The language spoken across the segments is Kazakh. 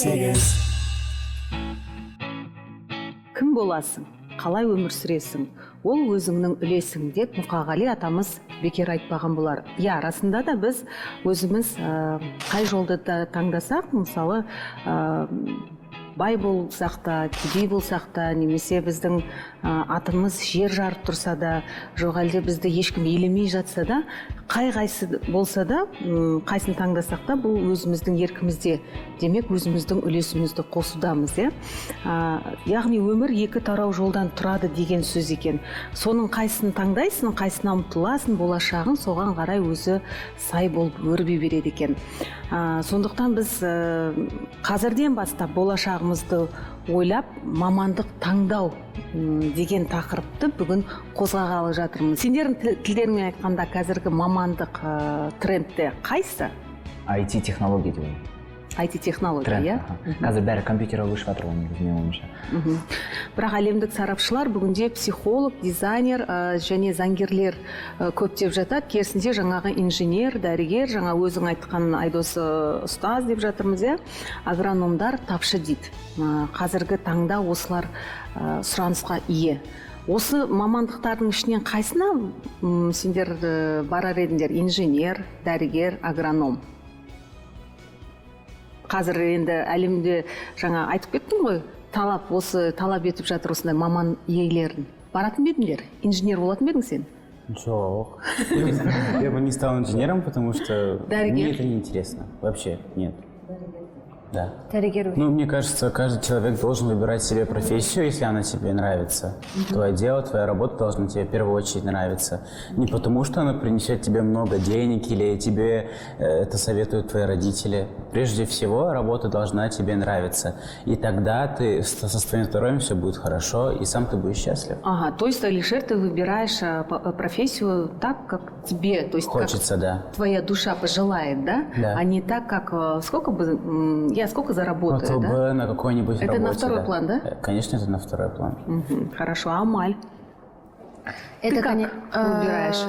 18. Кім боласың? Қалай өмір сүресің? Ол өзіңнің үлесің деп Мұқағали атамыз бекер айтпаған болар. Расында да біз өзіміз қай жолды да таңдасақ, мысалы бай болсақ та, кедей болсақ та, немесе біздің атымыз жер жарып тұрса да, жоқ әлде бізді ешкім елемей жатса да, қайсы болса да, қайсын таңдасақ та, бұл өзіміздің еркімізде. Демек, өзіміздің үлесімізді қосудамыз, яғни өмір екі тарау жолдан тұрады деген сөз екен. Соның қайсын таңдайсың, қайсына ұмтыласың, болашағың соған қарай өзі сай болып өрбей береді екен. Сондықтан біз қазірден бастап болашағымызды ойлап, мамандық таңдау деген тақырыпты бүгін қозғағалы жатырмыз. Сендердің тілдеріңмен айтқанда қазіргі мамандық трендте қайсы? IT-технология деп ойлаймын. IT-технология, Қазір бәрі компьютерға көшіп жатыр ғой негізі менің ойымша. Бірақ әлемдік сарапшылар бүгінде психолог, дизайнер және заңгерлер көптеп жатады. Керісінше жаңағы инженер, дәрігер, жаңа өзің айтқан Айдос ұстаз деп жатырмыз, агрономдар тапшы дейді. Қазіргі таңда осылар сұранысқа ие. Осы мамандықтардың ішінен қайсына сендер барар едіңдер? Инженер, дәрігер, агроном. Қазір енді әлемде жаңа айтып кеттім ғой, талап етіп жатыр осындай маман иелерін. Баратын бедіңдер? Инженер болатын бедің сен? Жоқ. Я бы не стал инженером, потому что мне это не интересно. Вообще нет. Да. Ну, мне кажется, каждый человек должен выбирать себе профессию, если она тебе нравится. Твое дело, твоя работа должна тебе в первую очередь нравиться. Не потому, что она принесет тебе много денег или тебе это советуют твои родители. Прежде всего, работа должна тебе нравиться. И тогда ты со своим здоровьем все будет хорошо, и сам ты будешь счастлив. Ага, то есть, Алишер, ты выбираешь профессию так, как тебе, то есть хочется, да. Твоя душа пожелает, да? Да. А не так, как сколько заработаю, вот да? На какой-нибудь это работе, на второй план, да? Конечно, это на второй план. Хорошо, а Амаль? Это ты как выбираешь?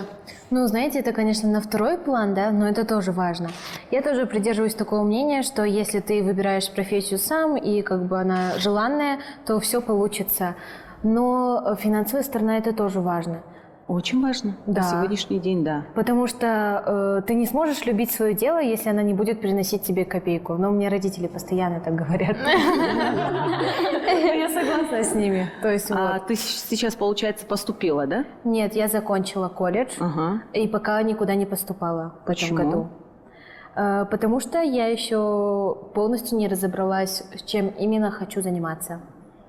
Ну, знаете, это, конечно, на второй план, да, но это тоже важно. Я тоже придерживаюсь такого мнения, что если ты выбираешь профессию сам, и как бы она желанная, то все получится. Но финансовая сторона – это тоже важно. Очень важно. Да. На сегодняшний день, да. Потому что ты не сможешь любить свое дело, если она не будет приносить тебе копейку. Но у меня родители постоянно так говорят. Я согласна с ними. А ты сейчас, получается, поступила, да? Нет, я закончила колледж и пока никуда не поступала в этом году. Потому что я еще полностью не разобралась, чем именно хочу заниматься.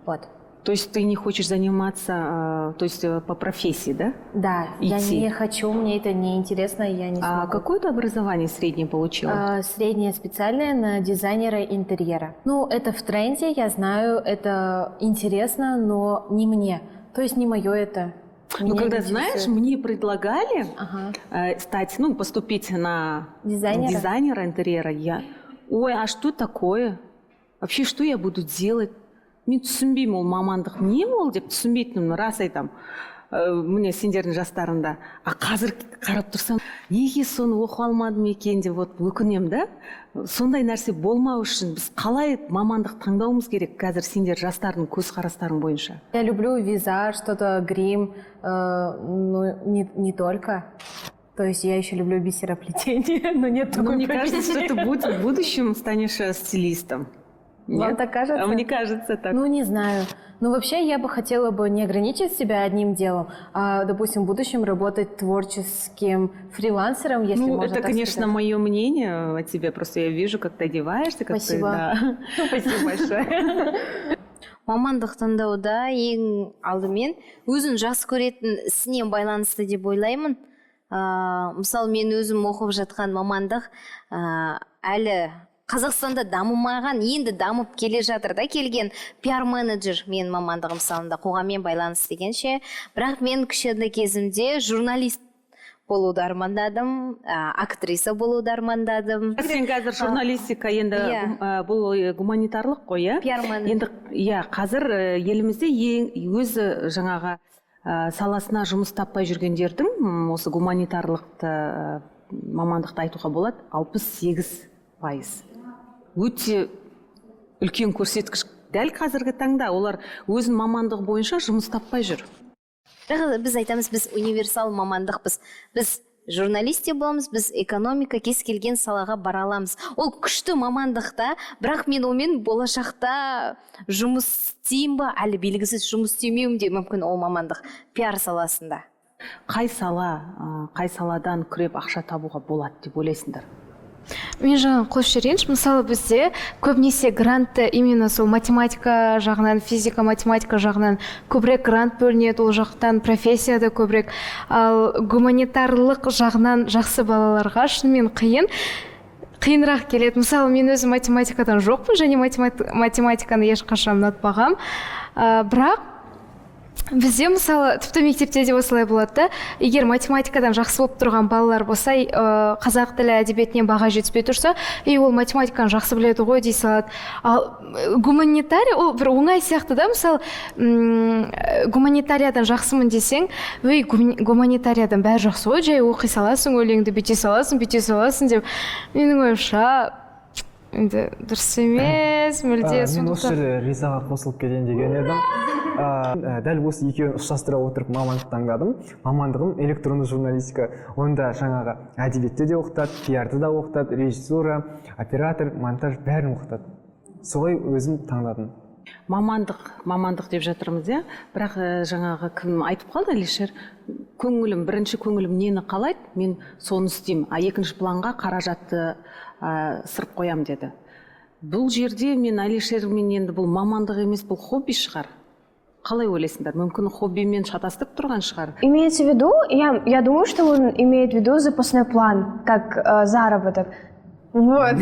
Вот. То есть ты не хочешь заниматься, то есть по профессии, да? Да, я не хочу, мне это не интересно, я не смогу. А какое ты образование среднее получила? Среднее специальное на дизайнера интерьера. Ну, это в тренде, я знаю, это интересно, но не мне. То есть не мое это. Ну, когда, знаешь, мне предлагали стать, поступить на дизайнера интерьера, ой, а что такое? Вообще, что я буду делать? Мен түсінбеймін, ол мамандық не ол деп түсінбейтінмін, рас айтам. Міне сендердің жастарында. А қазір қарап тұрсам, неге соны оқып алмадым екен деп өкінем, да? Сондай нәрсе болмау үшін біз қалай мамандық таңдауымыз керек қазір сендер жастардың көзқарастарың бойынша? Я люблю визаж, что-то грим, но не только. То есть я еще люблю бисероплетение, но нет такой мне кажется, что ты в будущем станешь стилистом. Вам так кажется? А мне кажется так. Ну, не знаю. Ну, вообще, я бы хотела не ограничивать себя одним делом, а, допустим, в будущем работать творческим фрилансером, если можно так сказать. Это, конечно, мое мнение о тебе. Просто я вижу, как ты одеваешься. Спасибо. Спасибо большое. Мамандық таңдауда ең алдымен өзін жақсы көретін ісіне байланысты деп ойлаймын. Мысалы, мен өзім оқып жатқан мамандық әлі Қазақстанда дамымаған, енді дамып келе жатыр да, келген пиар-менеджер мен мамандығым салында қоғаммен байланыс дегенше. Бірақ мен кішкентай кезімде журналист болуды армандадым, актриса болуды армандадым. Сен қазір журналистика енді бұл гуманитарлық қой, иә? Пиар-менеджер. Енді қазір елімізде өзі жаңағы саласына жұмыс таппай жүргендердің осы гуманитарлықты мамандықты айтуға болады 68%. Өте үлкен көрсеткіш. Дәл қазіргі таңда олар өзінің мамандығы бойынша жұмыс таппай жүр. Бірақ біз айтамыз, біз универсал мамандықпыз. Біз журналист те боламыз, біз экономика кез келген салаға бара аламыз. Ол күшті мамандықта, бірақ мен онымен болашақта жұмыс істеймін ба, әлі белгісіз жұмыс істемеуім де мүмкін ол мамандық пиар саласында. Қай саладан күреп ақша табуға болады деп ойлайсыңдар? Мен жаңа қосып жіберейінші, мысалы бізде көбінесе грантты именно сол математика жағынан, физика, математика жағынан көбірек грант бөлінеді, ол жақтан профессияда көбірек. Ал гуманитарлық жағынан жақсы балаларға шынымен қиынырақ келеді. Мысалы, мен өзім математикадан жоқпын, және математиканы ешқашан ұнатпағам. Бірақ бізде мысалы тіпті мектепте де осылай болады да, егер математикадан жақсы болып тұрған балалар болса, қазақ тілі әдебиетінен баға жетіспей тұрса, ол математиканы жақсы біледі ғой дей салады. Ал гуманитария ол бір оңай сияқты да, мысалы гуманитариядан жақсымын десең, гуманитариядан бәрі жақсы ғой, жай оқи саласың, өлеңді бүйте саласың деп. Менің ойымша енді дұрыс емес, мүлде. Мен осы жерде Ризаға қосылып кетейін деген едім. Дәл осы екеуін ұштастыра отырып мамандық таңдадым. Мамандығым электронды журналистика. Онда жаңағы әдебиетте де оқытады, пиарды да оқытады, режиссура, оператор, монтаж бәрін оқытады. Солай өзім таңдадым. Мамандық деп жатырмыз, иә. Бірақ жаңағы кім айтып қалды, Алишер, бірінші көңілім нені қалайды, мен соны істеймін. Екінші планға қаражатты сырып қоям деді. Бұл жерде мен Алишермен енді бұл мамандық емес, бұл хобби шығар. Қалай ойлайсыңдар? Мүмкін хоббимен шатастырып тұрған шығар? Имеется в виду, я думаю, что он имеет в виду запасной план, как заработок. Вот.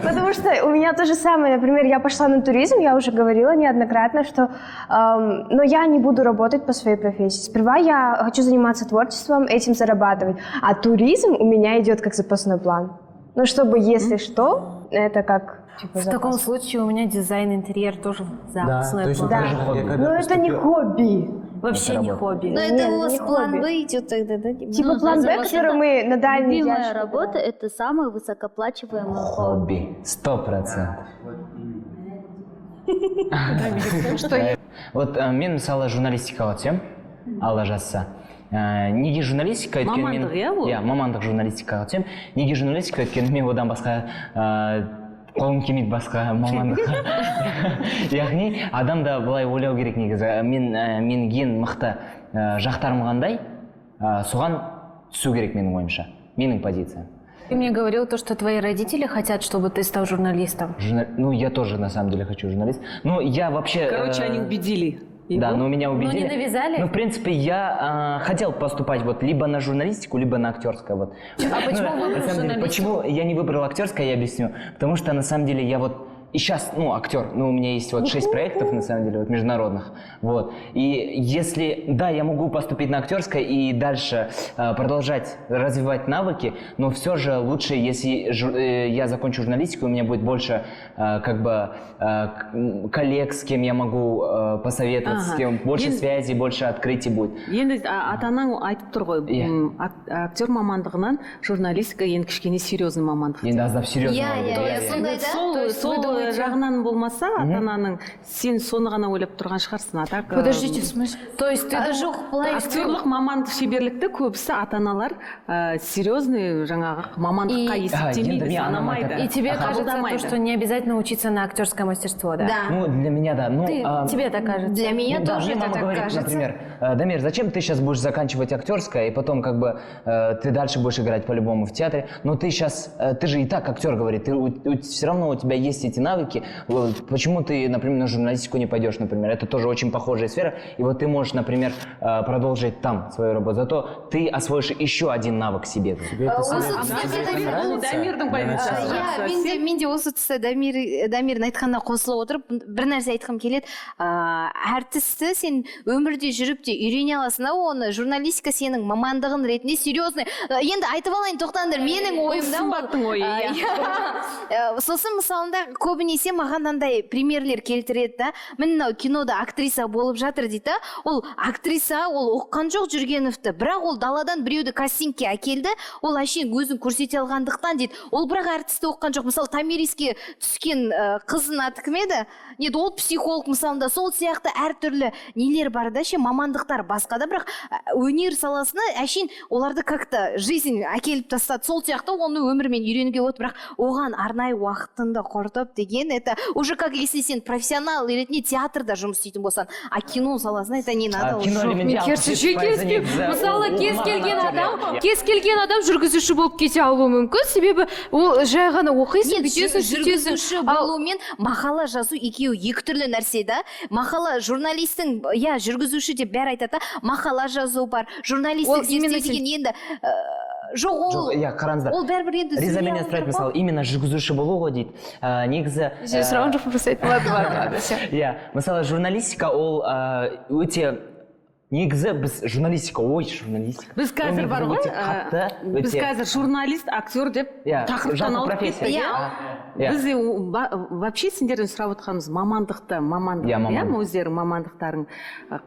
Потому что у меня то же самое. Например, я пошла на туризм, я уже говорила неоднократно, что но я не буду работать по своей профессии. Сперва я хочу заниматься творчеством, этим зарабатывать. А туризм у меня идет как запасной план. Ну, чтобы, если что, это как... В таком случае у меня дизайн, интерьер тоже запасной план. Да. Но это не хобби. Вообще не хобби. Но это у вас план Б идет тогда, да? Типа план Б, который мы на дальний ящик. Любимая работа – это самое высокооплачиваемое хобби. 100%. Вот мен мысалы журналистикаға түсем, алла жазса. Неге журналистика өйткені мен... Мамандық, иә ол? Иә, мамандық журналистикаға түсем. Неге журналистика өйткені мен одан басқа қолым келмейді басқа мамандыққа. Яғни адамда былай ойлау керек негізі. Менің ең мықты жақтарым қандай, соған түсу керек менің ойымша. Менің позициям. Ты мне говорил то, что твои родители хотят, чтобы ты стал журналистом. Ну, я тоже на самом деле хочу журналист. Ну, я вообще... Короче, они убедили. Да, но меня убедили. Но не навязали? Ну, в принципе, я хотел поступать вот либо на журналистику, либо на актерское. Вот. А почему выбрал журналистику? Почему я не выбрал актерское, я объясню. Потому что, на самом деле, я вот и сейчас, актер, у меня есть вот 6 проектов, на самом деле, вот, международных, вот, и если, да, я могу поступить на актерское и дальше продолжать развивать навыки, но все же лучше, если я закончу журналистику, у меня будет больше, коллег, с кем я могу посоветоваться, с кем больше связей, больше открытий будет. Енді ата-анаң айтып тұр ғой, актер мамандығынан журналистика енді кішкене серьезный мамандық. Енді аздап серьезный Иә, сол жағынан болмаса, ата-ананың сен соны ғана ойлап тұрған шығарсың. Подождите, в смысле? То есть ты жоқ, былай актерлық мамандық шеберлікті көбісі ата-аналар серьезный жаңағы мамандыққа есептемейді, санамайды. И тебе кажется, то, что не обязательно учиться на актерское мастерство, да? Да. Ну, для меня, да. Тебе так кажется? Для меня да, тоже мне это мама так говорит, кажется. например, Дамир, зачем ты сейчас будешь заканчивать актерское, и потом ты дальше будешь играть по-любому в театре, но ты же и так актер, говорит, все равно у тебя есть эти навыки, почему ты, например, на журналистику не пойдешь, например, это тоже очень похожая сфера, и вот ты можешь, например, продолжить там свою работу, зато ты освоишь еще один навык себе. Мен де осы тұста Дамирдің айтқанына қосылып отырып бір нәрсе айтқым келеді. Әртісті сен өмірде жүріп те үйрене аласың, оны журналистика сенің мамандығын ретінде серьезный. Енді айтып алайын, тоқтаңдар, менің ойымда сымбаттың ойы. Сосын мысалында көбіне көбінесе маған андай примерлер келтіреді да, мынау кинода актриса болып жатыр дейді да, ол актриса, ол оққан жоқ Жүргеновті, бірақ ол даладан біреуді кастингке әкелді, ол әшейін өзін көрсете алғандықтан дейді, ол бірақ әртісті оққан жоқ. Мысалы Томириске түскен қыздың аты кім еді? Нет, ол психолог мысалында, сол сияқты әртүрлі нелер бар да, мамандықтар басқа да, бірақ өнер саласына әшейін оларды как-то жизнь әкеліп тастады. Сол сияқты оны өмірмен үйренуге болады, бірақ оған арнайы уақытында құртып деген, это уже как если сен профессионал ретінде театрда жұмыс істейтін болсаң, а кино саласына это не надо. Мысалы кез келген адам жүргізуші болып кете алуы мүмкін, себебі ол жай ғана оқисың, бүйтесің, жүргізуші болу мен мақала жазу екеуі екі түрлі нәрсе да. Мақала журналистің, жүргізуші деп бәрі айтады, мақала жазу бар, журналистік зерттеу деген енді жоқ, ол қараңыздар, ол бәрібір енді Риза менен сұрайды, мысалы, именно жүргізуші болу ғой дейді. Негізі сұраған жоқ просто ладно. Мысалы, журналистика ол өте негізі біз журналистика. Біз қазір бар ғой, біз қазір журналист, актер деп тақырыптан алып кетті. Біз вообще сендерден сұрап отырғанымыз мамандықты, өздерің мамандықтарың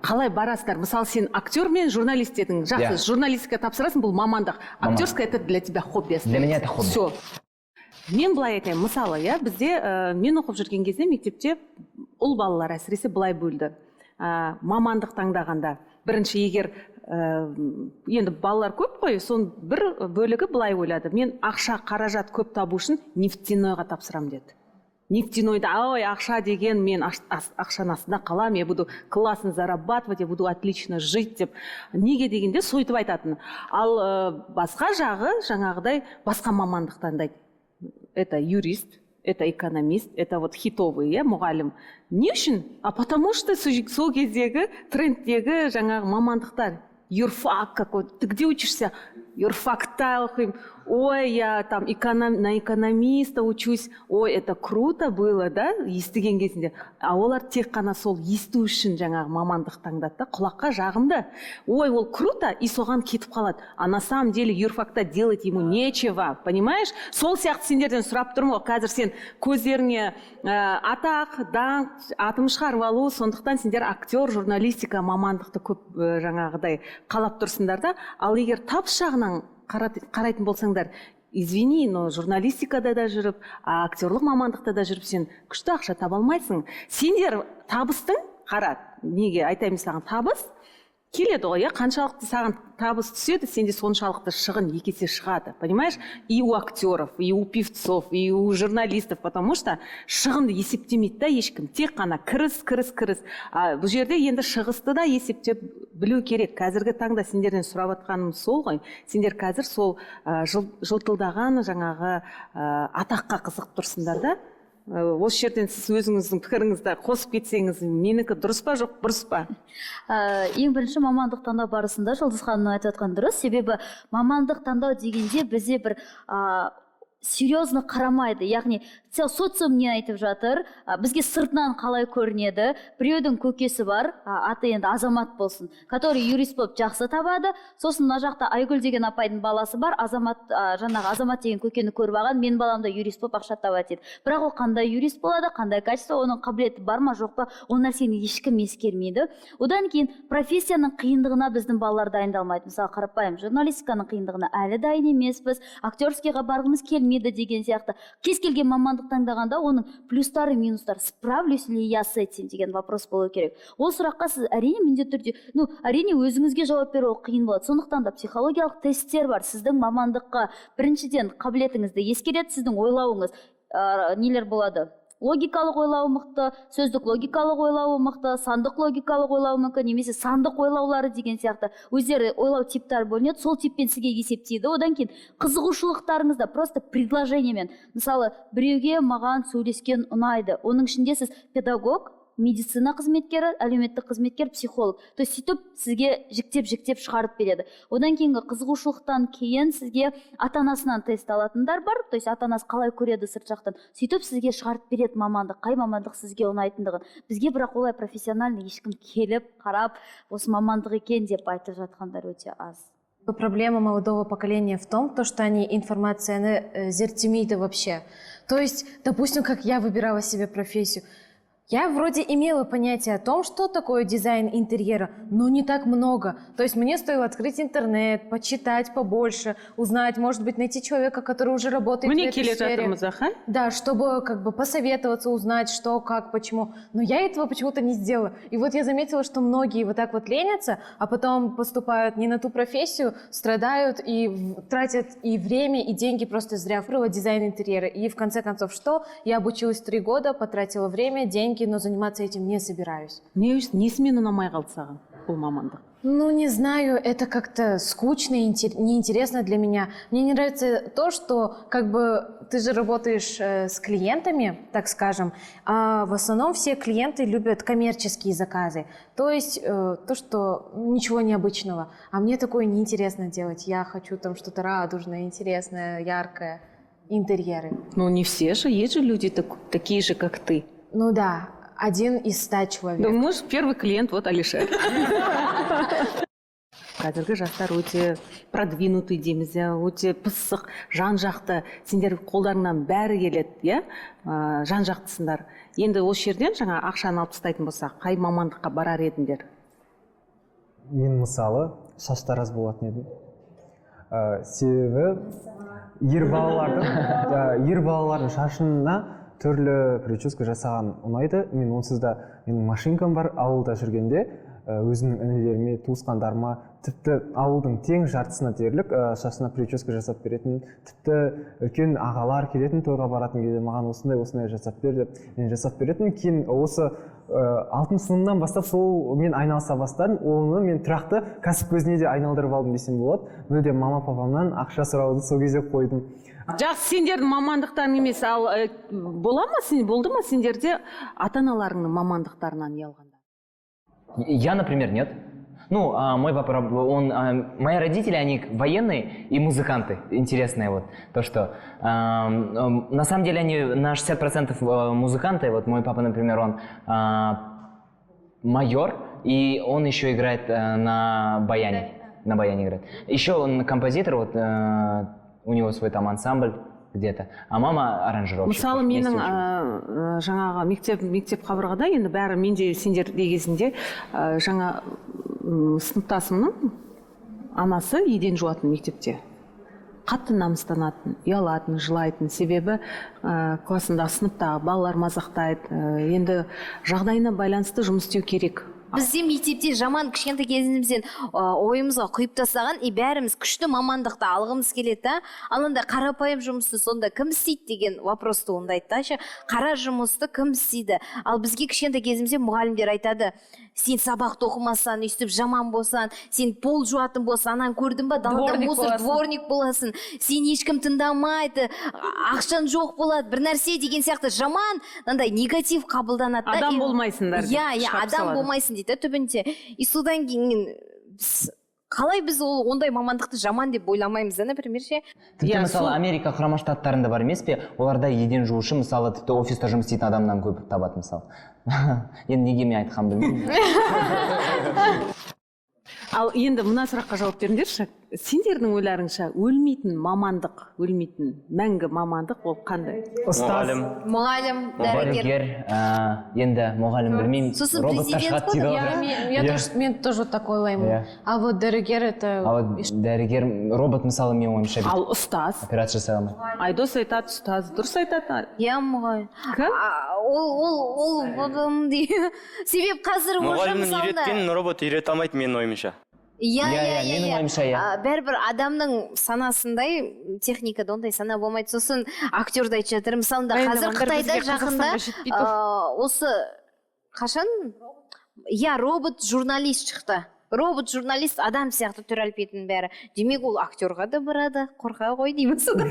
қалай барасыздар? Мысалы, сен актер мен журналист дедің, жақсы, журналистика тапсырасың, бұл мамандық. Актерская это для тебя хобби. Для меня это хобби. Все. Мен былай айтайын, мысалы, бізде, мен оқып жүрген кезде мектепте ұл балалар әсіресе былай бөлді. Мамандық таңдағанда. Бірінші, егер енді балалар көп қой, сон бір бөлігі былай ойлады. Мен ақша, қаражат көп табу үшін нефтяныйға тапсырам деді. Нефтяныйда, ақша деген, мен ақшаның астында қалам, я буду классно зарабатывать, я буду отлично жить деп. Неге дегенде сойтып айтатын. Ал басқа жағы, жаңағыдай, басқа мамандық таңдайды. Это юрист, это экономист, это вот хитовый, мұғалім. Не үшін? А потому что сол кездегі трендтегі жаңағы мамандықтар. Юрфак какой-то. Ты где учишься? Юрфакта оқимын. Ой, я там на экономиста учусь. Ой, это круто было, да? Естіген кезінде. А олар тек қана сол есту үшін жаңағы мамандық таңдады да, құлаққа жағымды. Ой, ол круто, и соған кетіп қалады. А на самом деле юрфакта делать ему нечего, понимаешь? Сол сияқты сендерден сұрап тұрмын ғой, қазір сен көздеріңе атақ, даңқ, атым шығарып алу, сондықтан сендер актер, журналистика мамандықты көп жаңағыдай қалап тұрсыңдар да. Ал егер табыс жағынан қарайтын болсаңдар, извини, но журналистикада да жүріп, актерлық мамандықта да жүріп, сен күшті ақша таба алмайсың. Сендер табыстың, қара, неге айтайын саған, табыс келеді ғой, қаншалықты саған табыс түседі, сенде соншалықты шығын екі есе шығады, понимаешь? И у актеров, и у певцов, и у журналистов, потому что шығынды есептемейді да ешкім, тек қана кіріс. Бұл жерде енді шығысты да есептеп білу керек. Қазіргі таңда сендерден сұрап атқаным сол ғой, сендер қазір сол жылтылдаған жаңағы атаққа қызық тұрсыңдар да. Осы жерден сіз өзіңіздің пікіріңізді қосып кетсеңіз, менікі дұрыс па, жоқ, бұрыс па? Ең бірінші мамандық таңдау барысында Жұлдыз ханымның айтып отқан дұрыс. Себебі мамандық таңдау дегенде бізде бір серьезно қарамайды. Яғни социум не айтып жатыр, бізге сыртынан қалай көрінеді, біреудің көкесі бар, аты енді Азамат болсын, который юрист болып жақсы табады, сосын мына жақта Айгүл деген апайдың баласы бар, жаңағы Азамат деген көкені көріп алған, мен балам да юрист болып ақша табады дейді. Бірақ ол қандай юрист болады, қандай качество, оның қабілеті бар ма, жоқ па, ол нәрсені ешкім ескермейді. Одан кейін профессияның қиындығына біздің балалар дайындалмайды. Мысалы, қарапайым журналистиканың қиындығына әлі дайын емеспіз, актерскийға барғымыз келмейді деген сияқты. Кез келген мамандық таңдағанда оның плюстары, минустары, справлюсь ли я с этим деген вопрос болу керек. Ол сұраққа сіз әрине міндетті түрде, әрине өзіңізге жауап беру қиын болады. Сондықтан да психологиялық тесттер бар. Сіздің мамандыққа біріншіден қабілетіңізді ескереді, сіздің ойлауыңыз нелер болады. Логикалық ойлауы мықты, сөздік логикалық ойлауы мықты, сандық логикалық ойлауы мүмкін, немесе сандық ойлаулары деген сияқты өздері ойлау типтары бөлінеді, сол типпен сізге есептейді. Одан кейін қызығушылықтарыңызда просто предложениемен, мысалы, біреуге маған сөйлескен ұнайды, оның ішінде сіз педагог, медицина қызметкері, әлеуметтік қызметкер, психолог. То есть сөйтіп сізге жіктеп шығарып береді. Одан кейінгі қызығушылықтан кейін сізге ата-анасынан тест алатындар бар. То есть ата-анасы қалай көреді сырт жақтан. Сөйтіп сізге шығарып береді мамандық, қай мамандық сізге ұнайтындығын. Бізге бірақ олай профессиональный ешкім келіп, қарап, осы мамандық екен деп айтып жатқандар өте аз. Проблема молодого поколения в том, что они информацияны зерттемейді вообще. То есть, допустим, как я выбирала себе профессию, я вроде имела понятие о том, что такое дизайн интерьера, но не так много. То есть мне стоило открыть интернет, почитать побольше, узнать, может быть, найти человека, который уже работает в этой сфере. Да, чтобы как бы посоветоваться, узнать, что, как, почему. Но я этого почему-то не сделала. И вот я заметила, что многие вот так вот ленятся, а потом поступают не на ту профессию, страдают и тратят и время, и деньги просто зря. Выбрала дизайн интерьера. И в конце концов, что? Я обучилась 3 года, потратила время, деньги, но заниматься этим не собираюсь. Несімен ұнамай қалды саған бұл мамандық? Ну, не знаю, это как-то скучно и неинтересно для меня. Мне не нравится то, что как бы ты же работаешь с клиентами, так скажем, а в основном все клиенты любят коммерческие заказы. То есть то, что ничего необычного. А мне такое неинтересно делать. Я хочу там что-то радужное, интересное, яркое, интерьеры. Ну, не все же, есть же люди такие же, как ты. Ну да, 1 из 100 человек. Ну, может, первый клиент вот Алишер. Қазіргі жастар өте продвинутый дейміз, өте пысық, жан-жақты, сендер қолдарыңнан бәрі келеді, жан-жақтысыңдар. Енді осы жерден жаңа ақшаны алып тастайтын болсақ, қай мамандыққа барар едіңдер? Мен мысалы шаштараз болатын едім. Себебі ер балалардың шашына түрлі прическа жасаған ұнайды. Мен онсыз да менің машинкам бар, ауылда жүргенде өзімнің інілеріме, туысқандарыма, тіпті ауылдың тең жартысына дерлік шашына прическа жасап беретін, тіпті үлкен ағалар келетін, тойға баратын кезде маған осындай жасап бер деп мен жасап беретін. Кейін осы 6 сынымнан бастап сол мен айналыса бастадым. Оны мен тұрақты кәсіп көзіне де айналдырып алдым десем болады. Мүлде мама папамнан ақша сұрауды сол кезде қойдым. Жақсы, сендердің мамандықтарың емес, ал болды ма сендерде ата-аналарыңның мамандықтарынан ұялғанда? Я, например, нет. Ну, мой папа, мои родители, они военные и музыканты. Интересное вот то, что на самом деле они на 60% музыканты. Вот мой папа, например, он майор, и он еще играет на баяне. На баяне играет. Еще он композитор, вот у него свой там ансамбль где-то, а мама аранжировщик. Мысалы менің жаңағы мектеп қабырғада, енді бәрі менде сендер дегесінде жаңа сыныптасымның анасы еден жуатын мектепте. Қатты намыстанатын, ұялатын, жылайтын. Себебі классында сыныптағы балалар мазақтайды. Енді жағдайына байланысты жұмыс істеу керек. Бізде мектепте жаман кішкентай кезімізден ойымызға құйып тастаған, бәріміз күшті мамандықты алғымыз келеді. Ал онда қарапайым жұмысты сонда кім істейді деген вопрос туындайды. Қара жұмысты кім істейді? Ал бізге кішкентай кезімізде мұғалімдер айтады: сен сабақты оқымасаң, өйстіп жаман болсаң, сен пол жуатын болсаң, анан көрдің ба, далада мусор дворник боласың, сен ешкім тыңдамайды, ақшан жоқ болады, бір нәрсе деген сияқты жаман, андай негатив қабылданады. Адам болмайсыңдар. Адам болмайсың дейді түбінде. И содан кейін қалай біз ондай мамандықты жаман деп ойламаймыз, например, ше? Тіпті мысалы Америка құрама штаттарында бар емес пе, оларда еден жуушы мысалы тіпті офиста жұмыс істейтін адамнан көп табады мысалы. Енді неге мен айтқанын білмеймін. Ал енді мына сұраққа жауап беріңдерші. Сендердің ойларыңша өлмейтін мамандық, өлмейтін мәңгі мамандық ол қандай? Мұғалім, дәрігер. Енді мұғалім білмеймін. Сосын президент қой. Мен тоже так ойлаймын. А вот дәрігер это... А вот дәрігер, робот мысалы мен ойымша бит. Ал ұстаз? Операция жасай алмайды. Айдос айтады, ұстаз дұрыс айтады. Я мұғалім. Ол себеп қазір мұғалімнің үйреткенін робот үйрете алмайды менің ойымша. Менің ойымша, бәрібір адамның санасындай, техникада ондай сана болмайды. Сосын актерді айтып жатыр. Мысалында қазір Қытайда жақында осы қашан? Робот журналист шықты. Робот журналист адам сияқты түр әлпетін бәрі. Демек ол актерға да барады, қорқа ғой деймін содан.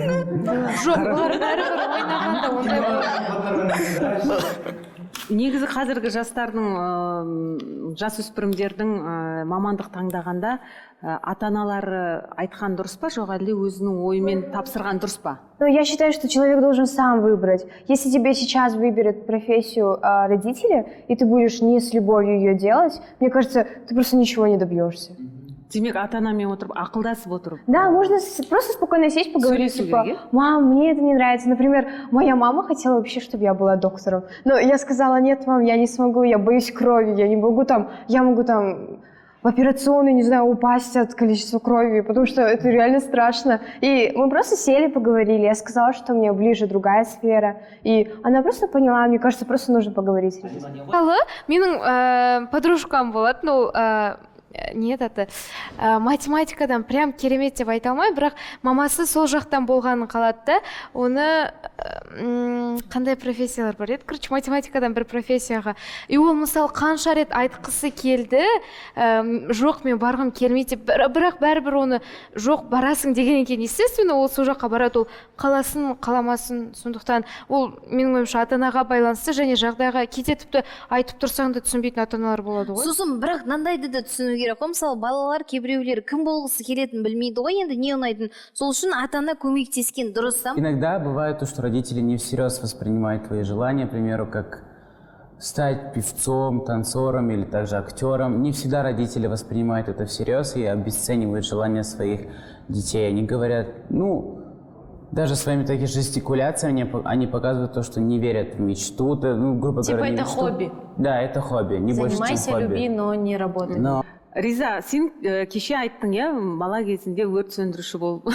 Жоқ, олар бәрібір ойнағанда ондай болады. Негізі қазіргі жастардың, жасөспірімдердің мамандық таңдағанда ата-аналары айтқан дұрыс па, жоқ әлде өзінің ойымен тапсырған дұрыс па? Ну, я считаю, что человек должен сам выбрать. Если тебе сейчас выберут профессию родители, и ты будешь не с любовью ее делать, мне кажется, ты просто ничего не добьешься. демек ата анамен отырып ақылдасып отырып. Да, можно просто спокойно сесть, поговорить, Сөйлесу типа, керек, мам, мне это не нравится. Например, моя мама хотела вообще, чтобы я была доктором. Но я сказала, нет, мам, я не смогу, я боюсь крови, я могу там в операционной, не знаю, упасть от количества крови, потому что это реально страшно. И мы просто сели, поговорили. Я сказала, что мне ближе другая сфера. И она просто поняла, мне кажется, просто нужно поговорить. мысалы менің подружкам болатын, ол не айтады, математикадан прям керемет деп айта алмай, бірақ мамасы сол жақтан болғанын қалады да, оны қандай профессиялар бар еді, короче, математикадан бір профессияға. И ол мысалы қанша рет айтқысы келді, жоқ, мен барғым келмейді, бірақ бәрібір оны жоқ, барасың деген екен. Естественно, ол сол жаққа барады, ол қаласын, қаламасын. Сондықтан ол менің ойымша ата-анаға байланысты, және жағдайға кейде тіпті айтып тұрсаң да түсінбейтін ата-аналар болады ғой. Сосын бірақ мынандайды да түсіну керек қой, мысалы балалар кейбіреулер кім болғысы келетінін білмейді ғой, енді не ұнайтынын. Сол үшін ата-ана көмектескен дұрыс та. Иногда бывает то, что родители не всерьез воспринимают твои желания, к примеру, как стать певцом, танцором или также актером. Не всегда родители воспринимают это всерьез и обесценивают желания своих детей. Они говорят, даже своими такими жестикуляциями они показывают то, что не верят в мечту. Грубо говоря, это мечту. хобби. Да, это хобби, не больше, чем Занимайся, хобби. люби, но не работай. Риза, сен кеше айттың, иә, бала кезінде өрт сөндіруші болып.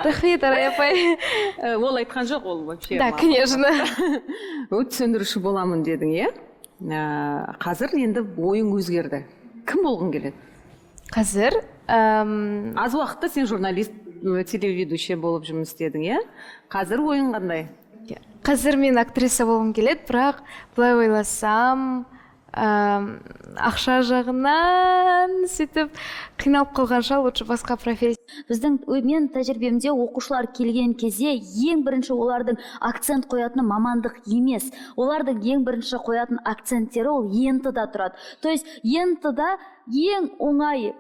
Рахмет, Арай апай. Ол айтқан жоқ, ол вообще. Да, конечно. Өрт сөндіруші боламын дедің, иә? Қазір енді ойың өзгерді. Кім болғың келеді? Қазір Аз уақытта сен журналист, телеведущий болып жұмыс істедің, иә? Қазір ойың қандай? Қазір мен актриса болғым келеді, бірақ былай ойласам, ақша жағынан сөйтіп қиналып қалғанша лучше басқа профессия. Мен тәжірибемде оқушылар келген кезде ең бірінші олардың акцент қоятыны мамандық емес. Олардың ең бірінші қоятын акценттері ол ЕНТ-да тұрады. То есть ЕНТ-да ең оңай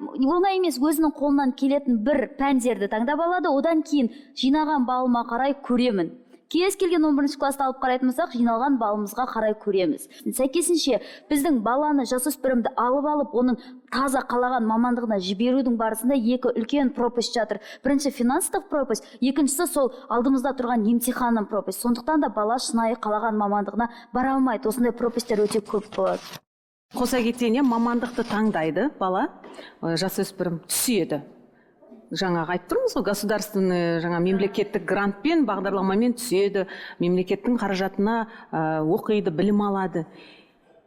емес, өзінің қолынан келетін бір пәндерді таңдап алады, одан кейін жинаған балыма қарай көремін. Кез келген 11 класста алып қарайтын болсақ, жиналған балымызға қарай көреміз. Сәйкесінше біздің баланы, жасөспірімді алып, оның таза қалаған мамандығына жіберудің барысында екі үлкен пропасть жатыр. Бірінші финансовый пропасть, екіншісі сол алдымызда тұрған емтиханның пропасть. Сондықтан да бала шынайы қалаған мамандығына бара алмайды. Осындай пропасттер өте көп болады. Қоса кетейін, мамандықты таңдайды бала, жасөспірім түседі. Жаңағы айтып тұрмыз ғой, государственный мемлекеттік грантпен, бағдарламамен түседі, мемлекеттің қаражатына оқиды, білім алады.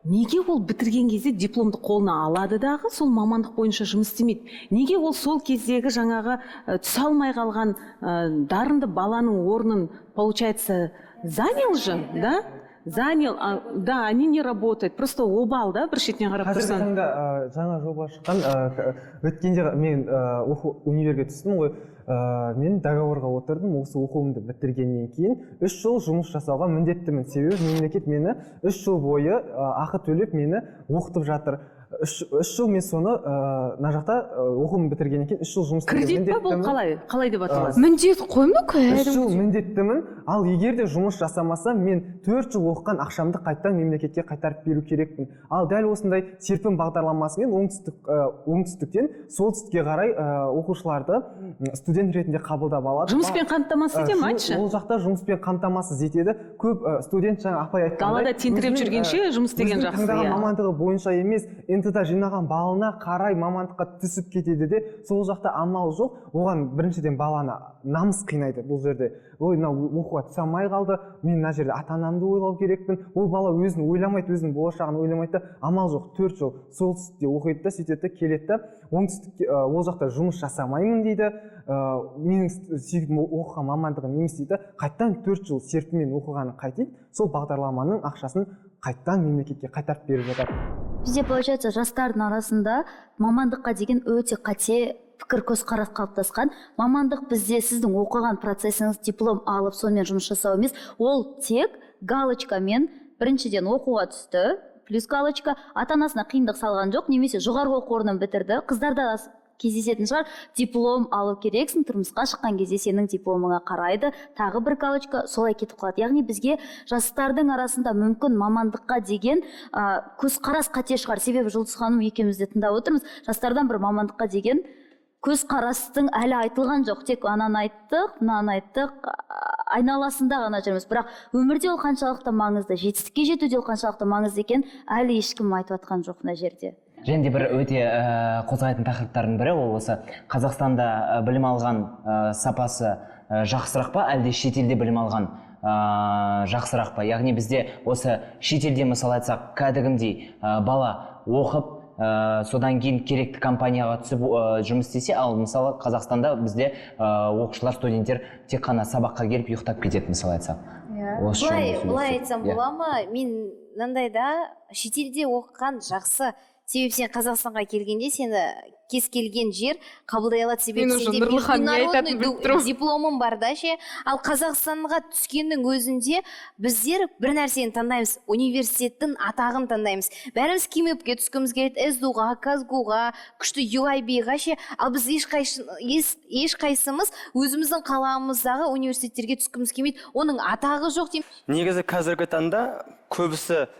Неге ол бітірген кезде дипломды қолына алады дағы, сол мамандық бойынша жұмыс істемейді? Неге ол сол кездегі жаңағы түсе алмай қалған дарынды баланың орнын, получается, занял же, да? Занял, да, они не работают, просто обал, да, бір шетінен қарап тұрсаң. Қазіргі таңда жаңа жоба шыққан, өткенде мен универге түстім ғой, мен договорға отырдым, осы оқуымды бітіргеннен кейін 3 жыл жұмыс жасауға міндеттімін. Себебі мемлекет мені 3 жыл бойы ақы төлеп мені оқытып жатыр. 3 жыл мен соны мына жақта оқуымды бітіргеннен кейін 3 жыл жұмыс істеуге міндеттімін. Кредит па бұл қалай деп аталады? Міндет қой ма? 3 жыл міндеттімін, ал егер де жұмыс жасамасам, мен 4 жыл оқыған ақшамды қайттан мемлекетке қайтарып беру керекпін. Ал дәл осындай серпін бағдарламасымен оңтүстіктен солтүстікке қарай оқушыларды студент ретінде қабылдап алады. Жұмыспен қамтамасыз ете ме, айтшы? Ол жақта жұмыспен қамтамасыз етеді. Көп студент жаңа апай айтқандай, далада тентіреп жүргенше жұмыс істеген жақсы. Таңдаған мамандығы бойынша емес, НТ-да жинаған балына қарай мамандыққа түсіп кетеді де, сол жақта амал жоқ. Оған біріншіден баланы намыс қинайды бұл жерде. Ой, оқуға түсе алмай қалды, мен мына жерде ата-анамды ойлау керекпін. Ол бала өзін ойламайды, өзінің болашағын ойламайды. Амал жоқ, 4 жыл солтүстікте оқиды да, сөйтеді, келеді. Оңтүстікке ол жақта жұмыс жасамаймын дейді. Менің сүйіктім оқыған мамандығым емес дейді. Қайттан 4 жыл серпінмен оқығанын қайтеді. Сол бағдарламаның ақшасын қайттан мемлекетке қайтарып беріп жатады. Бізде, получается, жастардың арасында мамандыққа деген өте қате пікір көзқарас қалыптасқан. Мамандық бізде сіздің оқыған процессіңіз, диплом алып, сонымен жұмыс жасау емес. Ол тек галочкамен біріншіден оқуға түсті, плюс галочка, ата-анасына қиындық салған жоқ, немесе жоғарғы оқу орнын бітірді. Қыздарда кездесетін шығар, диплом алу керексің, тұрмысқа шыққан кезде сенің дипломыңа қарайды, тағы бір галочка, солай кетіп қалады. Яғни бізге жастардың арасында мүмкін мамандыққа деген көзқарас қате шығар. Себебі Жұлдыз ханым екеуміз де тыңдап отырмыз, жастардан бір мамандыққа деген көзқарастың әлі айтылған жоқ. Тек ананы айттық, мынаны айттық, айналасында ғана жүрміз. Бірақ өмірде ол қаншалықты маңызды, жетістікке жетуде ол қаншалықты маңызды екен әлі ешкім айтып жатқан жоқ мына жерде. Және де бір өте қозғайтын тақырыптардың бірі ол осы Қазақстанда білім алған сапасы жақсырақ па, әлде шетелде білім алған жақсырақ па? Яғни бізде осы шетелде мысалы айтсақ, кәдімгідей бала оқып, содан кейін керекті компанияға түсіп жұмыс істесе, ал мысалы Қазақстанда бізде оқушылар, студенттер тек қана сабаққа келіп ұйықтап кетеді, мысалы айтсақ. Былай айтсам бола ма? Мен мынандайда шетелде оқыған жақсы. Себебі сен Қазақстанға келгенде сені кез келген жер қабылдай алады. Себебі сенде международный дипломым бар да ше. Ал Қазақстанға түскеннің өзінде біздер бір нәрсені таңдаймыз, университеттің атағын таңдаймыз. Бәріміз кимэпке түскіміз келеді, СДУ-ға, Казгу-ға, күшті UIB-ға ше. Ал біз ешқайсымыз өзіміздің қаламыздағы университеттерге түскіміз келмейді. Оның атағы жоқ деймін. Негізі қазіргі таңда көбісі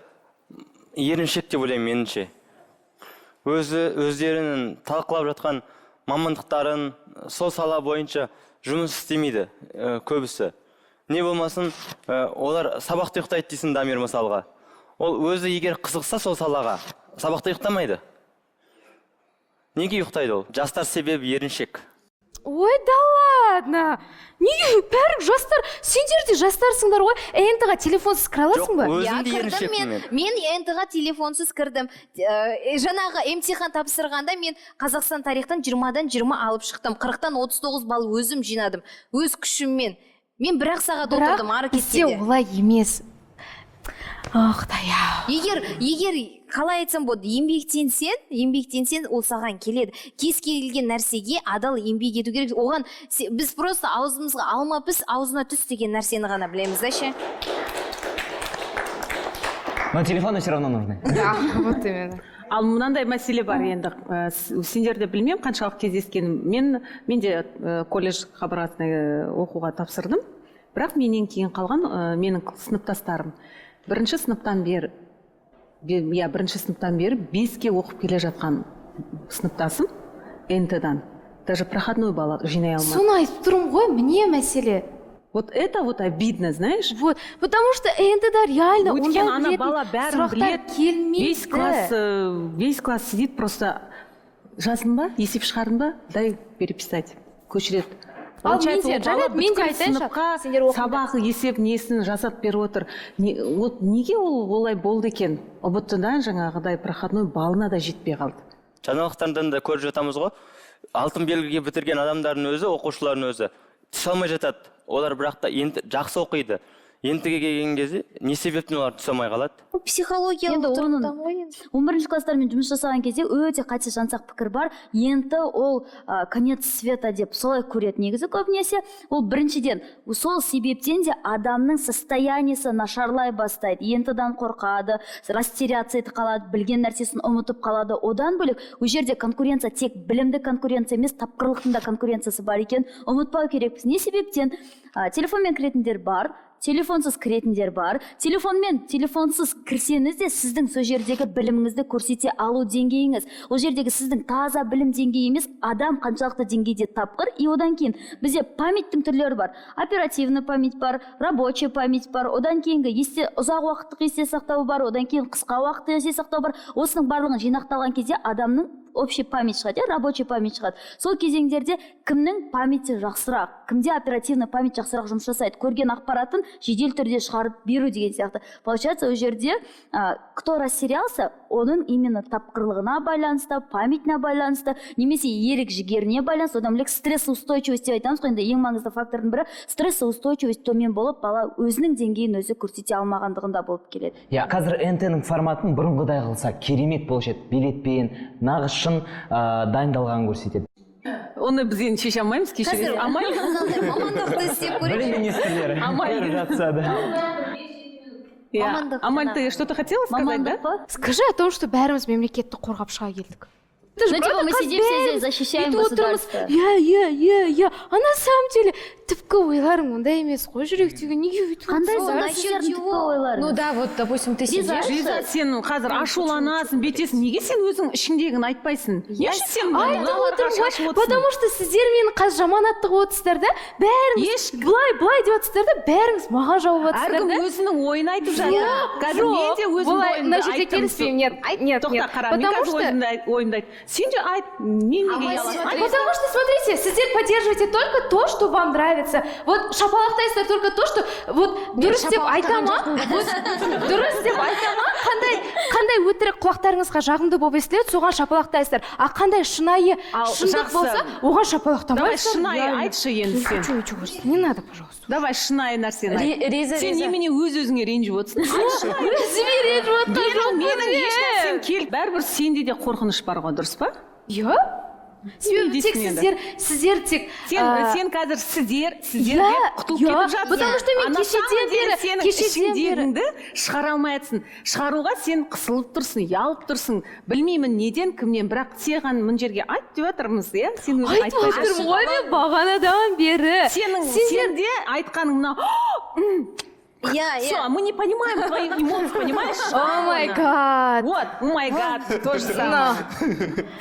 еріншек деп ойлаймын меніңше. Өздерінің талқылап жатқан мамандықтарын сол сала бойынша жұмыс істемейді көбісі. Не болмасын, олар сабақты ұйықтайды дейсің, Дамир мысалға. Ол өзі егер қызықса сол салаға, сабақты ұйықтамайды. Неге ұйықтайды ол? Жастар себебі еріншек. Ой, да ладно. Неге бәрі жастар, сендер де жастарсыңдар ғой. ЭНТ-ға телефонсыз кіре аласың ба? Өзім де еріншекпін мен. Мен ЭНТ-ға телефонсыз кірдім. Жаңағы емтихан тапсырғанда мен Қазақстан тарихтан 20-дан 20 алып шықтым. 40-тан 39 балл өзім жинадым. Өз күшіммен. Мен бір-ақ сағат отырдым ары кеткенде. Бірақ бізде олай емес. Егер қалай айтсам болады, еңбектенсен ол саған келеді. Кез келген нәрсеге адал еңбек ету керек. Оған біз просто аузымызға алма піс, аузына түс деген нәрсені ғана білеміз да ше. Но телефоны все равно нужны. Вот именно. Ал мынандай мәселе бар енді, сендерді білмем қаншалық кездескенім. Мен де колледж қабырғасына оқуға тапсырдым. Бірақ менен кейін қалған менің сыныптастарым. Бірінші сыныптан бері 5-ке оқып келе жатқан сыныптасым НТ-дан. Даже проходной балл жинай алмады. Соны айтып тұрмын ғой, міне мәселе. Вот это вот обидно, знаешь? Вот, потому что НТ-да реально өйткені ана бала бәрін біледі, весь класс сидит, просто жаздың ба, есеп шығардың ба, дай переписать, көшіреді. Ал мен де айтайыншы, сабағы есеп несін жасап беріп отыр. Неге ол олай болды екен? ұбт-дан жаңағыдай проходной балына да жетпей қалды. Жаңалықтардан да көріп жатамыз ғой. Алтын белгіге бітірген адамдардың өзі, оқушылардың өзі түсе алмай жатады. Олар бірақ та енді жақсы оқиды. Ентіге келген кезде не себептен олар түсе алмай қалады? Психологиялық тұрғыдан ғой енді. 11-ші класстармен жұмыс жасаған кезде өте қате жансақ пікір бар. Енді ол конец света деп солай көреді негізі көбінесе. Ол біріншіден, сол себептен де адамның состояниесі нашарлай бастайды. Ентідан қорқады, растеряться етіп қалады, білген нәрсесін ұмытып қалады. Одан бөлек, ол жерде конкуренция тек білімді конкуренция емес, тапқырлықтың да конкуренциясы бар екен. Ұмытпау керекпіз. Не себептен? Телефонмен кіретіндер бар. Телефонсыз кіретіндер бар. Телефонсыз кірсеңіз де сіздің сол жердегі біліміңізді көрсете алу деңгейіңіз. Ол жердегі сіздің таза білім деңгейі емес, адам қаншалықты деңгейде тапқыр. И одан кейін бізде памяттің түрлері бар. Оперативный память бар, рабочий память бар. Одан кейінгі ұзақ уақыттық есте сақтау бар, одан кейін қысқа уақытты есте сақтау бар. Осының барлығын жинақталған кезде адамның общий память шығады, рабочий память шығады. Сол кезеңдерде кімнің памяти жақсырақ, кімде оперативный память жақсырақ жұмыс жасайды, көрген ақпаратын жедел түрде шығарып беру деген сияқты. Получается, ол жерде кто растерялся, оның именно тапқырлығына байланысты, памятіне байланысты, немесе ерік жігеріне байланысты, одан бөлек стрессоустойчивость деп айтамыз ғой, енді ең маңызды фактордың бірі стрессоустойчивость төмен болып, бала өзінің деңгейін өзі көрсете алмағандығында болып келеді. Қазір НТ-ның форматын бұрынғыдай қылса керемет болушы еді. Билетпен, нағыз шын дайындалған көрсетеді. Оны біз енді шеше алмаймыз, кешіріңіз. Мамандықты істеп көрейік. Білім министрлері көріп жатса да. Амаль, ты что-то хотела сказать, да? Скажи о том, что бәріміз мемлекетті қорғап шыға келдік. Ну, типа, мы сидим все здесь, защищаем государство. Я. А на самом деле, тіпкі ойларың ондай емес қой, жүректегі неге өйтіп Қандай отырсың? насчет чего? Ну да, вот, допустим, ты сидишь. Риза, сен қазір ашуланасың, бетесің. Неге сен өзің ішіңдегіні айтпайсың? Не үшін сен мыналарға шашып отырсың? Потому что сіздер мені қазір жаман аттығып отырсыздар да, бәріңіз былай деп отырсыздар да, бәріңіз маған жауып отырсыздар Әркім да. өзінің ойын айтып жатыр. Қазір мен де өзімді ойымды айттым. Нет. Тоқта, қара, мен қазір ойымды айт. Сен же айт, мен неге ұяласың? Потому что, смотрите, сіздер поддерживаете только то, что вам нравится. Вот шапалақтайсыздар только то, что вот дұрыс деп айтама, дұрыс деп айтама, қандай өтірік құлақтарыңызға жағымды болып естіледі, соған шапалақтайсыздар. А қандай шынайы, шындық болса, оған шапалақтамайсыздар. Давай шынайы айтшы енді сен. Не надо, пожалуйста. Давай шынайы нәрсені айт. Сен немене өз-өзіңе ренжіп отырсың? Өзіме ренжіп отырған менің ешнәрсем келіп, бәрібір сенде де қорқыныш бар ғой, дұрыс па? Иә. Себебі тек сіздер тек... Сен қазір сіздерге құтылып кетіп жатсың. Потому что мен кешеден бері... Сенің ішіңдегіңді шығара алмайсың. Шығаруға сен қысылып тұрсың, ялып тұрсың. Білмеймін неден, кімнен, бірақ саған мына жерге айт деп жатырмыз, иә? Сен өзің айтып отырмын ғой мен бағанадан бері. Сен де айтқаның мынау... Все, мы не понимаем твоих эмоций, понимаешь? О май гад. Вот, о май гад, то же самое.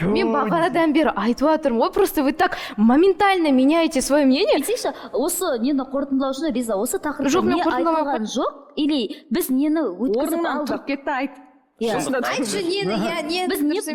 Мен бағанадан бері айтып отырмын ғой, просто вы так моментально меняете свое мнение. Айтсайшы, осы нені қорытындылау үшін, Риза, осы тақырыпта Жоқ, мен не қорытындыламай айтылған жоқ, или біз нені өткізіп Орнынан алдық? тұрып кетті, айт. Айтшы,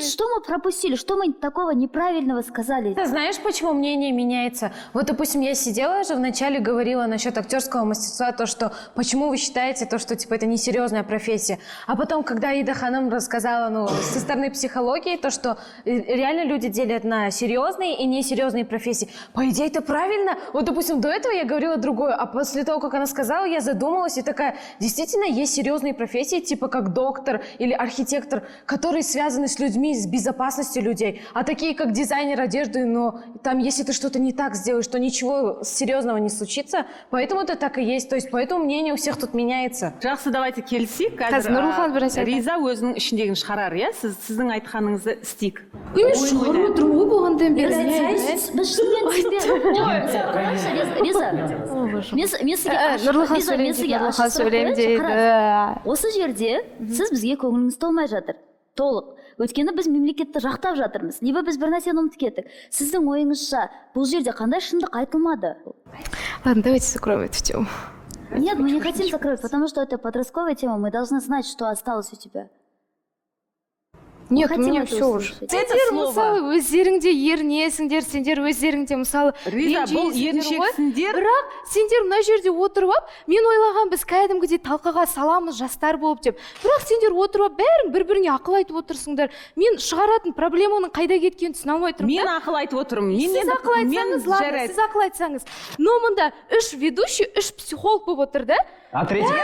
Что мы пропустили, что мы такого неправильного сказали? Ты знаешь, почему мнение меняется? Вот, допустим, я сидела же вначале говорила насчет актерского мастерства, то, что почему вы считаете то, что типа это несерьезная профессия. А потом, когда Ида Ханым рассказала, ну, со стороны психологии, то, что реально люди делят на серьезные и несерьезные профессии. По идее, это правильно. Вот, допустим, до этого я говорила другое, а после того, как она сказала, я задумалась и такая, действительно, есть серьезные профессии, типа как доктор или архитектор, которые связаны с людьми, с безопасностью людей. А такие, как дизайнер одежды, но там, если ты что-то не так сделаешь, то ничего серьезного не случится. Поэтому это так и есть. То есть, поэтому мнение у всех тут меняется. Жақсы, давайте келісейік. Қазір Риза өзінің ішіндегін шығарар, иә? Сіздің айтқаныңызды істейік. Мен шығарып отырмын ғой болғандан бері. Осы жерде сіз бізге көңіліңіз толмай жатыр. Толық. Өйткені біз мемлекетті жақтап жатырмыз. Неге біз бір нәрсені ұмытып кеттік? Сіздің ойыңызша бұл жерде қандай шындық айтылмады? Ладно, давайте закроем эту тему. Нет, мы не хотим закрыть, потому что это подростковая тема. Мы должны знать, что осталось у тебя. Нет, у меня все уже. Сендер мысалы өздеріңде ерінесіңдер, сендер өздеріңде мысалы Риза, бұл еріншексіңдер. Бірақ сендер мына жерде отырып алып, мен ойлаған біз кәдімгідей талқыға саламыз жастар болып деп. Бірақ сендер отырып алып, бәрің бір-біріне ақыл айтып отырсыңдар. Мен шығаратын проблеманың қайда кеткенін түсіне алмай тұрмын. Мен ақыл айтып отырмын. Сіз ақыл айтсаңыз, ладно, сіз ақыл айтсаңыз. Но мұнда 3 ведущий, 3 психолог болып отыр да? А третий? Мен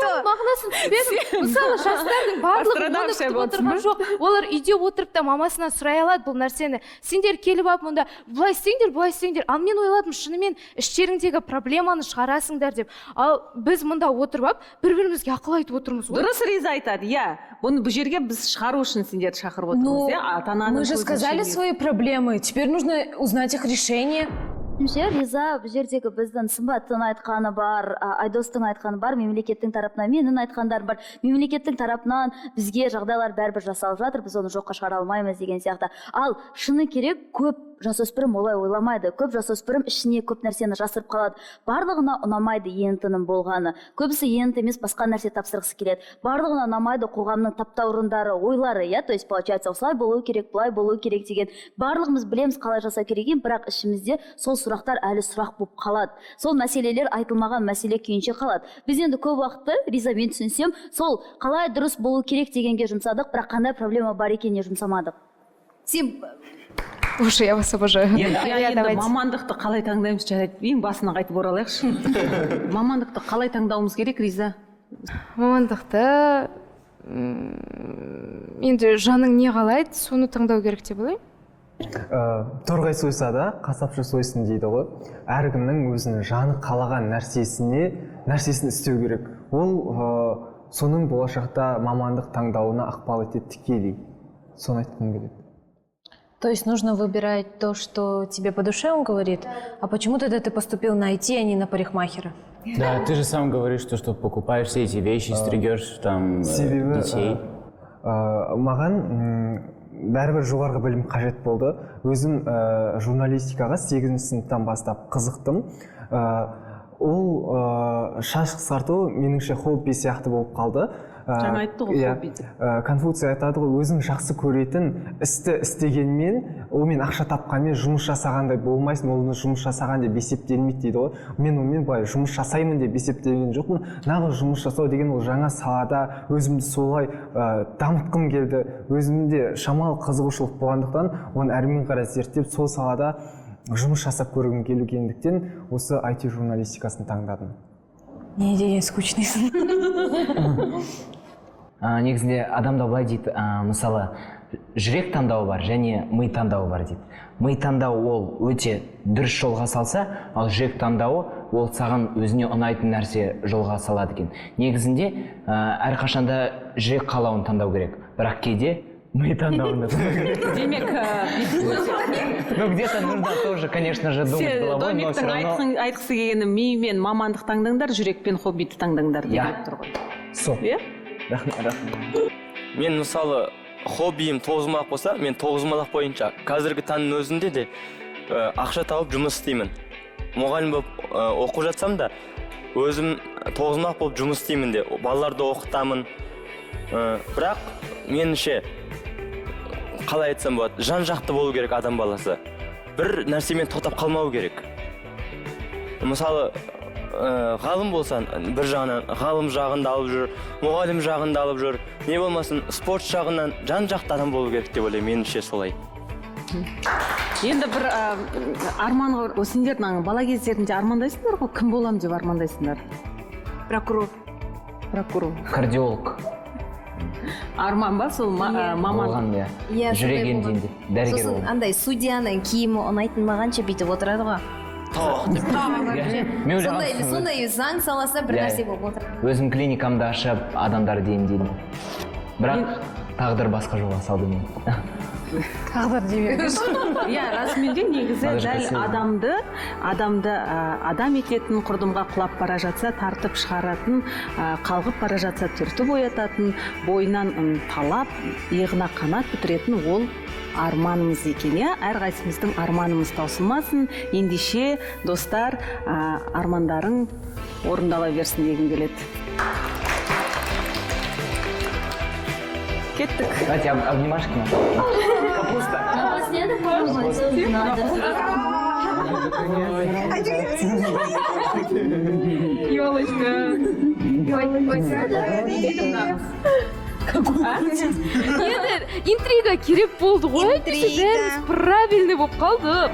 оның мағынасын түсінбедім. Мысалы жастардың барлығы мұны күтіп отырған жоқ. Олар үйде отырып та мамасынан сұрай алады бұл нәрсені. Сендер келіп алып мұнда былай істеңдер. Ал мен ойладым, шынымен іштеріңдегі проблеманы шығарасыңдар деп. Ал біз мұнда отырып алып, бір-бірімізге ақыл айтып отырмыз. Дұрыс, Риза айтады, иә. Бұны бұл жерге біз шығару үшін сендерді шақырып отырмыз, иә. Мы же сказали свои проблемы. Теперь нужно узнать их решение. Риза, бұл жердегі біздің Сымбаттың айтқаны бар, Айдостың айтқаны бар, мемлекеттің тарапынан менің айтқандар бар. Мемлекеттің тарапынан бізге жағдайлар бәрібір жасалып жатыр, біз оны жоққа шығара алмаймыз деген сияқты. Ал шыны керек, көп жасөспірім олай ойламайды. Көп жасөспірім ішіне көп нәрсені жасырып қалады. Барлығына ұнамайды ент-тыным болғаны. Көбісі ент емес басқа нәрсе тапсырғысы келеді. Барлығына ұнамайды қоғамның таптаурындары, ойлары, иә, то есть получается, осылай болу керек, былай болу керек деген. Барлығымыз білеміз қалай жасау керек екенін, бірақ ішімізде сол сұрақтар әлі сұрақ болып қалады. Сол мәселелер айтылмаған мәселе күйінше қалады. Біз енді көп уақытты, Риза, мен түсінсем, сол қалай дұрыс болу керек дегенге жұмсадық, бірақ қандай проблема бар екеніне жұмсамадық. Сен Слушай, я вас обожаю. Енді мамандықты қалай таңдаймыз, ең басына қайтып оралайықшы. Мамандықты қалай таңдауымыз керек, Риза? Мамандықты енді жаның не қалайды, соны таңдау керек деп ойлаймын. Торғай сойса да қасапшы сойсын дейді ғой. Әркімнің өзінің жаны қалаған нәрсесін істеу керек. Ол соның болашақта мамандық таңдауына ықпал етеді тікелей. соны айтқым келеді. То есть нужно выбирать то, что тебе по душе он говорит, а почему тогда ты поступил на IT, а не на парикмахера? Да, ты же сам говоришь, что покупаешь все эти вещи, стригешь там детей. Маған бәрібір жоғарғы білім қажет болды. Өзім журналистикаға 8-ші сыныптан бастап қызықтым. Ол шаш қысқарту меніңше хобби сияқты болып қалды. Жаңа айтты ғой хобби деп. Конфуций айтады ғой, өзің жақсы көретін істі істегенмен, онымен ақша тапқанмен жұмыс жасағандай болмайсың, ол жұмыс жасаған деп есептелмейді дейді ғой. Мен онымен былай жұмыс жасаймын деп есептеген жоқпын. Нағыз жұмыс жасау деген ол жаңа салада өзімді солай дамытқым келді. Өзімде шамалы қызығушылық болғандықтан, оны әрмен қарай зерттеп, сол салада жұмыс жасап көргім келгендіктен осы IT журналистикасын таңдадым. Не деген скучныйсың. Негізінде адамда былай дейді, мысалы, жүрек таңдауы бар және ми таңдауы бар дейді. Ми таңдауы ол өте дұрыс жолға салса, ал жүрек таңдауы ол саған өзіне ұнайтын нәрсе жолға салады екен. Негізінде әрқашанда жүрек қалауын таңдау керек, бірақ кейде ми таңдауын таңдау керек. Демек, ну где-то нужно тоже, конечно же, думать головой, но все равно... айтқысы келгені мимен мамандық таңдаңдар, жүрекпен хоббиді таңдаңдар деп тұр ғой. Сол. Рахмет. Мен мысалы хоббиім тоғызқұмалақ болса, мен тоғызқұмалақ бойынша қазіргі таңның өзінде де ақша тауып жұмыс істеймін. Мұғалім болып оқып жатсам да, өзім тоғызқұмалақ болып жұмыс істеймін де, балаларды оқытамын. Бірақ меніңше қалай айтсам болады, жан жақты болу керек адам баласы. Бір нәрсемен тоқтап қалмау керек. Мысалы, ғалым болсан, бір жағынан ғалым жағында алып жүр, мұғалім жағында алып жүр, не болмасын спорт жағынан жан жақты адам болу керек деп ойлаймын, меніңше солай. Енді бір арман ғой, сендердің бала кездерінде армандайсыңдар ғой, кім болам деп армандайсыңдар? Прокурор. Кардиолог. Арман ба сол маман? Болған, иә. Жүрек емдейді, дәрігер Сосын болған. андай судьяның киімі ұнайтын мағанша бүйтіп отырады ғой. Сондай заң саласы бір нәрсе болып отыр. Өзім клиникамды ашып, адамдарды емдеймін. Бірақ тағдыр басқа жолға салды мені. Тағдыр демек. Иә, расымен де негізі дәл адамды адам ететін, құрдымға құлап бара жатса тартып шығаратын, қалғып бара жатса түртіп оятатын, бойынан талап, иығына қанат бітіретін ол арманымыз екен, иә? Әрқайсымыздың арманымыз таусылмасын. Ендеше, достар, армандарың орындала берсін дегім келеді. Кеттік. Давайте обнимашки. Капуста. Интрига керек болды ғой. Бәріміз правильный болып қалдық.